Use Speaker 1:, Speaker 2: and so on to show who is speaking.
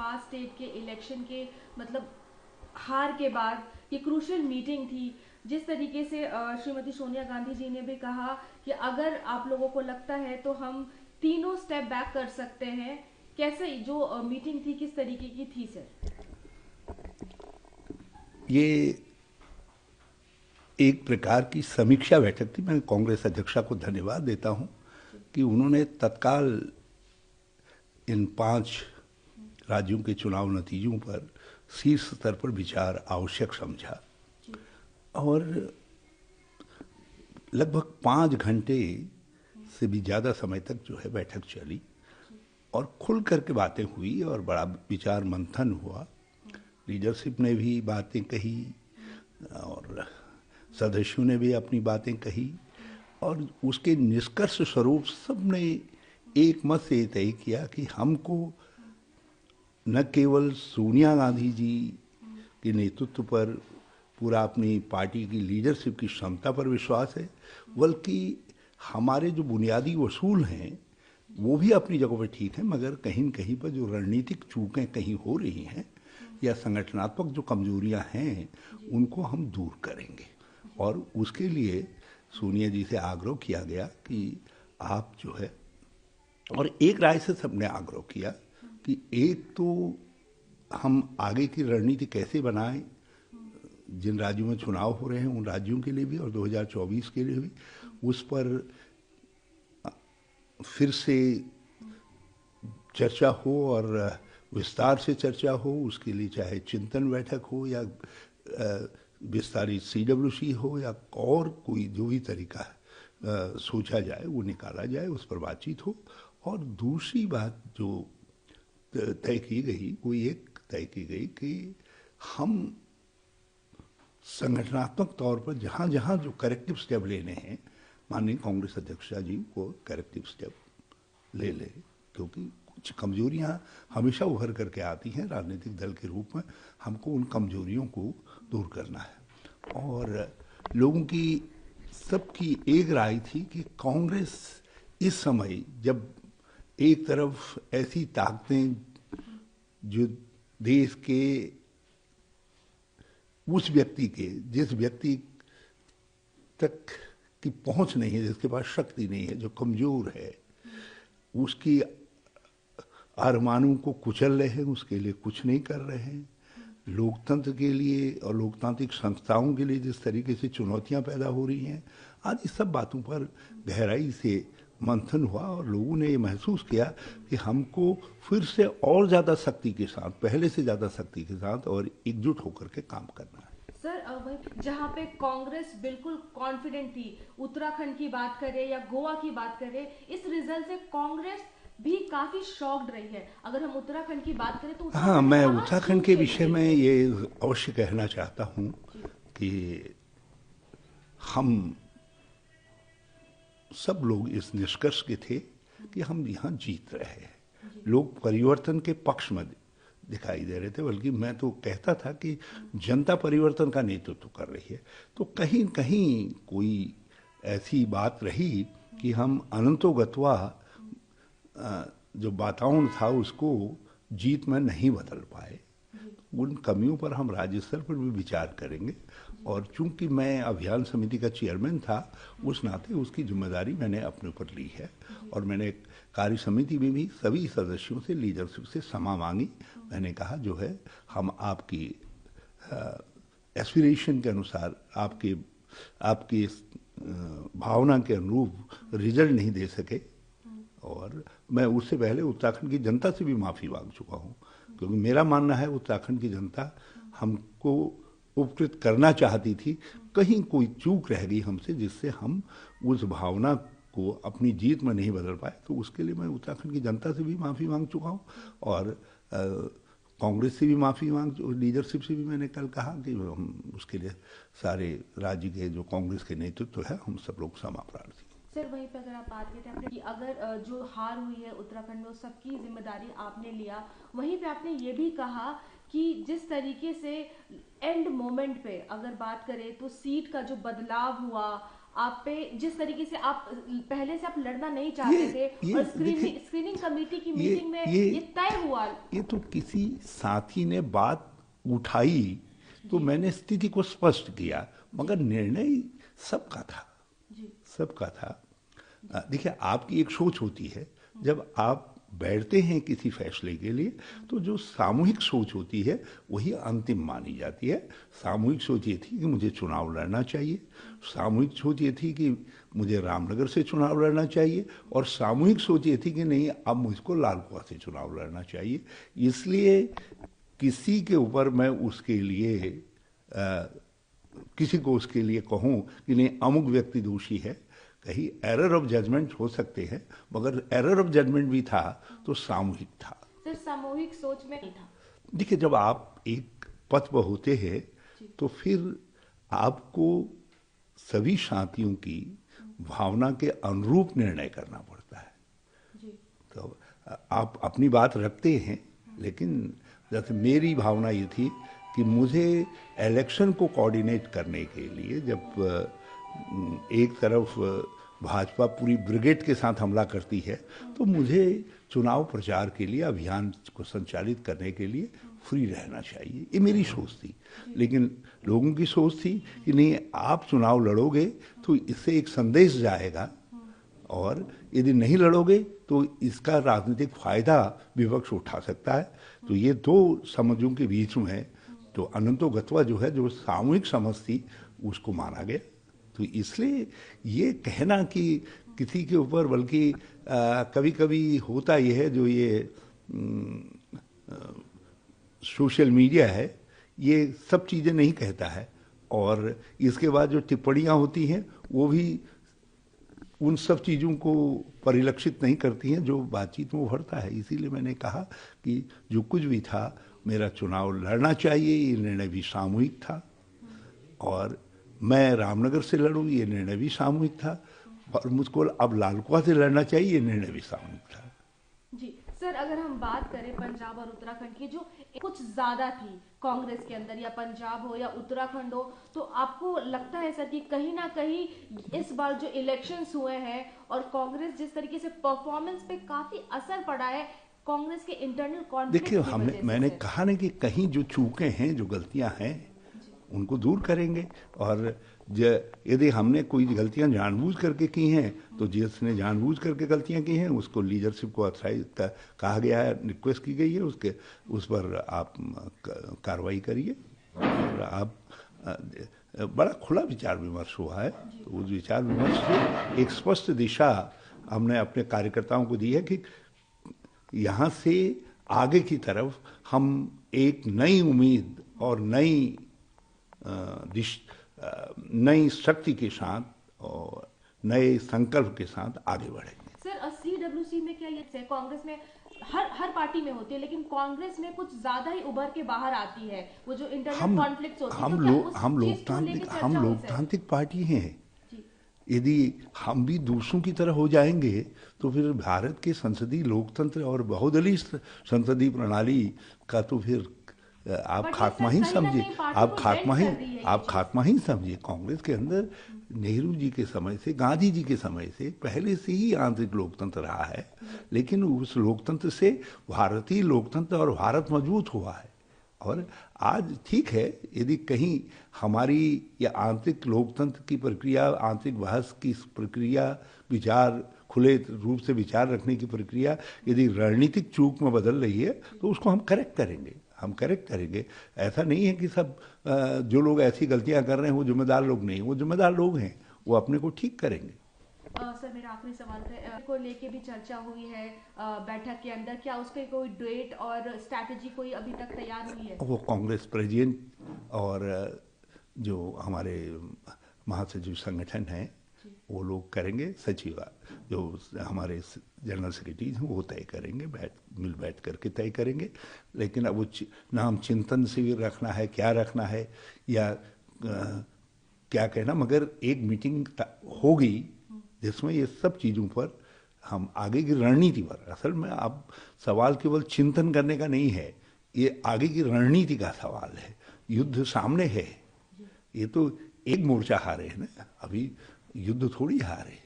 Speaker 1: पास state के election के मतलब हार के बाद ये क्रूशियल मीटिंग थी। जिस तरीके से श्रीमती सोनिया गांधी जी ने भी कहा कि अगर आप लोगों को लगता है तो हम तीनों स्टेप बैक कर सकते हैं। कैसे जो मीटिंग थी किस तरीके की थी सर?
Speaker 2: ये एक प्रकार की समीक्षा बैठक थी। मैं कांग्रेस अध्यक्षा को धन्यवाद देता हूं कि उन्होंने तत्काल इन 5 राज्यों के चुनाव नतीजों पर शीर्ष स्तर पर विचार आवश्यक समझा और लगभग 5 घंटे से भी ज़्यादा समय तक जो है बैठक चली और खुल करके बातें हुई और बड़ा विचार मंथन हुआ। लीडरशिप ने भी बातें कही और सदस्यों ने भी अपनी बातें कही और उसके निष्कर्ष स्वरूप सबने एक मत से तय किया कि हमको न केवल सोनिया गांधी जी के नेतृत्व पर पूरा अपनी पार्टी की लीडरशिप की क्षमता पर विश्वास है, बल्कि हमारे जो बुनियादी उसूल हैं वो भी अपनी जगह पर ठीक है, मगर कहीं न कहीं पर जो रणनीतिक चूकें कहीं हो रही हैं या संगठनात्मक जो कमजोरियां हैं उनको हम दूर करेंगे। और उसके लिए सोनिया जी से आग्रह किया गया कि आप जो है, और एक राय से सबने आग्रह किया कि एक तो हम आगे की रणनीति कैसे बनाएं, जिन राज्यों में चुनाव हो रहे हैं उन राज्यों के लिए भी और 2024 के लिए भी, उस पर फिर से चर्चा हो और विस्तार से चर्चा हो। उसके लिए चाहे चिंतन बैठक हो या विस्तारित CWC हो या और कोई जो भी तरीका सोचा जाए वो निकाला जाए, उस पर बातचीत हो। और दूसरी बात जो तय की गई वो एक तय की गई कि हम संगठनात्मक तौर पर जहाँ जहाँ जो करेक्टिव स्टेप लेने हैं, माननीय कांग्रेस अध्यक्षा जी वो करेक्टिव स्टेप ले लें, क्योंकि कुछ कमजोरियां हमेशा उभर करके आती हैं राजनीतिक दल के रूप में। हमको उन कमजोरियों को दूर करना है। और लोगों की सबकी एक राय थी कि कांग्रेस इस समय जब एक तरफ ऐसी ताकतें जो देश के उस व्यक्ति के जिस व्यक्ति तक की पहुंच नहीं है, जिसके पास शक्ति नहीं है, जो कमजोर है, उसकी अरमानों को कुचल रहे हैं, उसके लिए कुछ नहीं कर रहे हैं। लोकतंत्र के लिए और लोकतांत्रिक संस्थाओं के लिए जिस तरीके से चुनौतियां पैदा हो रही हैं, आज इस सब बातों पर गहराई से मंथन हुआ और लोगों ने ये महसूस किया कि हमको फिर से और ज़्यादा शक्ति के साथ, पहले से ज़्यादा शक्ति के साथ और एकजुट होकर के काम करना है।
Speaker 1: सर जहाँ पे कांग्रेस बिल्कुल कॉन्फिडेंट थी, उत्तराखंड की बात करें या गोवा की बात करें, इस रिजल्ट से कांग्रेस भी काफी शॉक्ड रही है। अगर हम उत्तराखंड की बात करें तो
Speaker 2: हाँ,
Speaker 1: उत्तराखंड
Speaker 2: मैं
Speaker 1: कहाँ
Speaker 2: उत्तराखंड
Speaker 1: चूक
Speaker 2: के
Speaker 1: गई
Speaker 2: विषय में
Speaker 1: बिल्कुल?
Speaker 2: ये अवश्य कहना चाहता हूँ कि हम सब लोग इस निष्कर्ष के थे कि हम यहाँ जीत रहे हैं। लोग परिवर्तन के पक्ष में दिखाई दे रहे थे, बल्कि मैं तो कहता था कि जनता परिवर्तन का नेतृत्व कर रही है। तो कहीं कहीं कोई ऐसी बात रही कि हम अनंतो गत्वा जो वातावरण था उसको जीत में नहीं बदल पाए। उन कमियों पर हम राज्य स्तर पर भी विचार करेंगे। और चूंकि मैं अभियान समिति का चेयरमैन था, उस नाते उसकी जिम्मेदारी मैंने अपने ऊपर ली है और मैंने कार्य समिति में भी सभी सदस्यों से, लीडरशिप से क्षमा मांगी। मैंने कहा जो है हम आपकी एस्पिरेशन के अनुसार, आपकी भावना के अनुरूप रिजल्ट नहीं दे सके। और मैं उससे पहले उत्तराखंड की जनता से भी माफ़ी मांग चुका हूँ, क्योंकि मेरा मानना है उत्तराखंड की जनता हमको उपकृत करना चाहती थी। कहीं कोई चूक रह गई हमसे जिससे हम उस भावना को अपनी जीत में नहीं बदल पाए। तो उसके लिए मैं उत्तराखंड की जनता से भी माफ़ी मांग चुका हूँ और कांग्रेस से भी माफ़ी मांग, लीडरशिप से भी मैंने कल कहा कि हम उसके लिए सारे राज्य के जो कांग्रेस के नेतृत्व है हम सब लोग क्षमा प्रार्थी।
Speaker 1: सर वहीं पे अगर आप बात करते हैं कि अगर जो हार हुई है उत्तराखंड में उस सबकी जिम्मेदारी आपने लिया, वहीं पे आपने ये भी कहा कि जिस तरीके से एंड मोमेंट पे अगर बात करें तो सीट का जो बदलाव हुआ, आप पे जिस तरीके से आप पहले से आप लड़ना नहीं चाहते थे, और
Speaker 2: देखिए,
Speaker 1: स्क्रीनिंग कमेटी की
Speaker 2: ये
Speaker 1: मीटिंग में
Speaker 2: ये
Speaker 1: ये तय हुआ।
Speaker 2: ये तो किसी साथी ने बात उठाई तो
Speaker 1: जी
Speaker 2: मैंने स्थिति को स्पष्ट किया,
Speaker 1: जी
Speaker 2: मगर निर्णय सबका था,
Speaker 1: जी
Speaker 2: सबका था। देखिए, आपकी एक सोच होती है, जब आप बैठते हैं किसी फैसले के लिए, तो जो सामूहिक सोच होती है वही अंतिम मानी जाती है। सामूहिक सोच ये थी कि मुझे चुनाव लड़ना चाहिए, सामूहिक सोच ये थी कि मुझे रामनगर से चुनाव लड़ना चाहिए, और सामूहिक सोच ये थी कि नहीं, अब मुझको लालकुआं से चुनाव लड़ना चाहिए। इसलिए किसी के ऊपर मैं उसके लिए अ, किसी को उसके लिए कहूं कि नहीं अमुक व्यक्ति दोषी है, कहीं एरर ऑफ जजमेंट हो सकते हैं, मगर एरर ऑफ जजमेंट भी था तो सामूहिक था।
Speaker 1: सिर्फ सामूहिक सोच में नहीं था।
Speaker 2: देखिए, जब आप एक पथ पर होते हैं
Speaker 1: जी
Speaker 2: तो फिर आपको सभी साथियों की भावना के अनुरूप निर्णय करना पड़ता है।
Speaker 1: जी
Speaker 2: तो आप अपनी बात रखते हैं, लेकिन जैसे मेरी भावना ये थी कि मुझे इलेक्शन को कोऑर्डिनेट करने के लिए, जब एक तरफ भाजपा पूरी ब्रिगेड के साथ हमला करती है, तो मुझे चुनाव प्रचार के लिए, अभियान को संचालित करने के लिए फ्री रहना चाहिए, ये मेरी सोच थी। लेकिन लोगों की सोच थी कि नहीं, आप चुनाव लड़ोगे तो इससे एक संदेश जाएगा, और यदि नहीं लड़ोगे तो इसका राजनीतिक फायदा विपक्ष उठा सकता है। तो ये दो समझों के बीच में तो अनंतो गत्वा जो है, जो सामूहिक समझ थी, उसको माना गया। तो इसलिए ये कहना कि किसी के ऊपर, बल्कि कभी कभी होता ये है, जो ये सोशल मीडिया है, ये सब चीज़ें नहीं कहता है, और इसके बाद जो टिप्पणियाँ होती हैं वो भी उन सब चीज़ों को परिलक्षित नहीं करती हैं जो बातचीत में उभरता है। इसीलिए मैंने कहा कि जो कुछ भी था, मेरा चुनाव लड़ना चाहिए, ये निर्णय भी सामूहिक था, और मैं रामनगर से लड़ूँ, ये निर्णय भी सामूहिक था, और मुझको अब लालकुआं से लड़ना चाहिए, ये निर्णय भी सामूहिक था।
Speaker 1: जी सर, अगर हम बात करें पंजाब और उत्तराखंड की, जो कुछ ज्यादा थी कांग्रेस के अंदर, या पंजाब हो या उत्तराखंड हो, तो आपको लगता है सर कि कहीं ना कहीं इस बार जो इलेक्शंस हुए हैं और कांग्रेस जिस तरीके से परफॉर्मेंस पे काफी असर पड़ा है कांग्रेस के इंटरनल
Speaker 2: देखिए,
Speaker 1: कॉन्फ्लिक्ट की
Speaker 2: हमने
Speaker 1: वजह से
Speaker 2: मैंने
Speaker 1: सर?
Speaker 2: कहा ना कि कहीं जो चूकें हैं, जो गलतियां हैं, उनको दूर करेंगे। और यदि हमने कोई गलतियां जानबूझ करके की हैं, तो जिसने जानबूझ करके गलतियां की हैं उसको लीडरशिप को ऑथराइज कहा गया है, रिक्वेस्ट की गई है, उसके उस पर आप कार्रवाई करिए। और आप बड़ा खुला विचार विमर्श हुआ है, तो उस विचार विमर्श से एक स्पष्ट दिशा हमने अपने कार्यकर्ताओं को दी है कि यहाँ से आगे की तरफ हम एक नई उम्मीद और नई शक्ति के साथ और नए संकल्प के साथ आगे बढ़ेंगे।
Speaker 1: सर CWC में क्या ये है, कांग्रेस में हर हर पार्टी में होती है, लेकिन कांग्रेस में कुछ ज्यादा ही उभर के बाहर आती है वो जो इंटरनल
Speaker 2: हम
Speaker 1: कॉन्फ्लिक्ट्स होती है, तो क्या उस चीज को लेके
Speaker 2: हम
Speaker 1: चर्चा हुई सर?
Speaker 2: लोकतांत्रिक पार्टी हैं।
Speaker 1: जी
Speaker 2: यदि हम भी दूसरों की तरह हो जाएंगे तो फिर भारत के संसदीय लोकतंत्र और बहुदलीय संसदीय प्रणाली का तो फिर आप
Speaker 1: बट ये
Speaker 2: खात्मा
Speaker 1: सर
Speaker 2: ही
Speaker 1: कहीं ना
Speaker 2: समझिए,
Speaker 1: कहीं पार्टी को बेंड कर रही है ये
Speaker 2: आप
Speaker 1: चीज।
Speaker 2: खात्मा ही समझिए। कांग्रेस के अंदर नेहरू जी के समय से, गांधी जी के समय से पहले से ही आंतरिक लोकतंत्र रहा है, लेकिन उस लोकतंत्र से भारतीय लोकतंत्र और भारत मजबूत हुआ है। और आज ठीक है, यदि कहीं हमारी या आंतरिक लोकतंत्र की प्रक्रिया, आंतरिक बहस की प्रक्रिया, विचार खुले रूप से विचार रखने की प्रक्रिया यदि रणनीतिक चूक में बदल रही है, तो उसको हम करेक्ट करेंगे, हम करेक्ट करेंगे। ऐसा नहीं है कि सब जो लोग ऐसी गलतियां कर रहे हैं वो जिम्मेदार लोग नहीं, वो जिम्मेदार लोग हैं, वो अपने को ठीक करेंगे।
Speaker 1: सर मेरा आखिरी सवाल है, को लेके भी चर्चा हुई है बैठक के अंदर, क्या उसके कोई डेट और स्ट्रैटेजी कोई अभी तक तैयार हुई है?
Speaker 2: वो कांग्रेस प्रेसिडेंट और जो हमारे महासचिव संगठन हैं वो लोग करेंगे, सचिव जो हमारे जनरल सेक्रेटरी हैं वो तय करेंगे, मिल बैठ करके तय करेंगे। लेकिन अब वो नाम चिंतन शिविर रखना है, क्या रखना है, या क्या कहना, मगर एक मीटिंग होगी जिसमें ये सब चीज़ों पर हम आगे की रणनीति पर, असल में अब सवाल केवल चिंतन करने का नहीं है, ये आगे की रणनीति का सवाल है। युद्ध सामने है, ये तो एक मोर्चा हारे है ना, अभी युद्ध थोड़ी हारे,